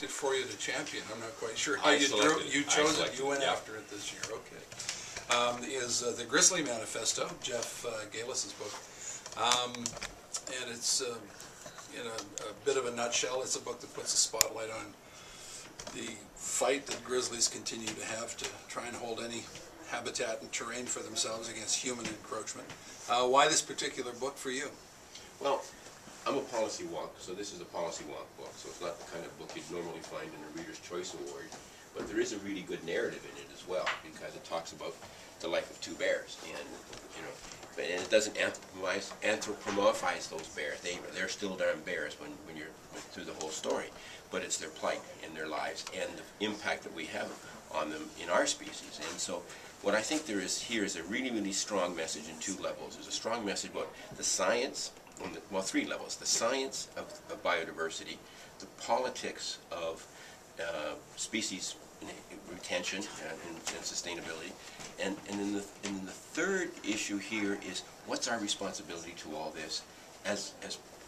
selected for you to champion. I'm not quite sure how I you selected it. you chose I it. You went yeah. after it this year. Okay. Is the Grizzly Manifesto, Jeff Galis's book, and it's in a bit of a nutshell. It's a book that puts a spotlight on the fight that grizzlies continue to have to try and hold any habitat and terrain for themselves against human encroachment. Why this particular book for you? Well, I'm a policy wonk, so this is a policy wonk book, so it's not the kind of book you'd normally find in a Reader's Choice Award, but there is a really good narrative in it as well, because it talks about the life of two bears, and and it doesn't anthropomorphize those bears. They're still darn bears when you're through the whole story, but it's their plight in their lives and the impact that we have on them in our species. And so what I think there is here is a really, really strong message in two levels. There's a strong message about the science, well, three levels: the science of biodiversity, the politics of species retention and sustainability, and then the third issue here is what's our responsibility to all this as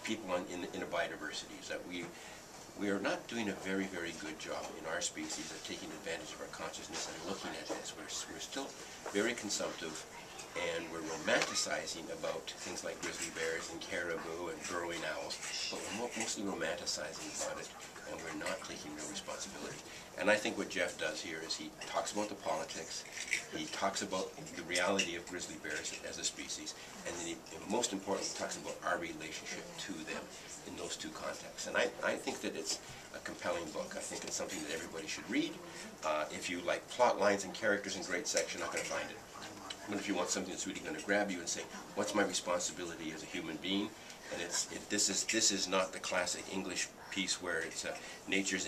people in a biodiversity. Is that we are not doing a very, very good job in our species of taking advantage of our consciousness and looking at this. We're still very consumptive, and we're romanticizing about things like grizzly bears and caribou and burrowing owls, but we're mostly romanticizing about it, and we're not taking real responsibility. And I think what Jeff does here is he talks about the politics, he talks about the reality of grizzly bears as a species, and then most importantly, he talks about our relationship to them in those two contexts. And I think that it's a compelling book. I think it's something that everybody should read. If you like plot lines and characters in great section, you're not going to find it. But if you want something that's really going to grab you and say, what's my responsibility as a human being? And this is not the classic English piece where it's nature's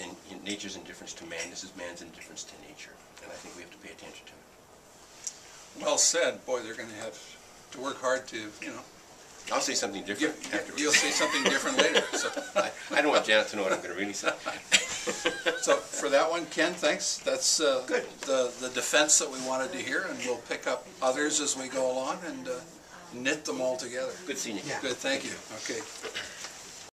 indifference to man. This is man's indifference to nature, and I think we have to pay attention to it. Well said. Boy, they're going to have to work hard to, I'll say something different afterwards. You'll say something different later. So. I don't want Janet to know what I'm going to really say. So for that one, Ken, thanks. That's good. The defense that we wanted to hear, and we'll pick up others as we go along and knit them all together. Good seeing you. Good, thank you. Okay.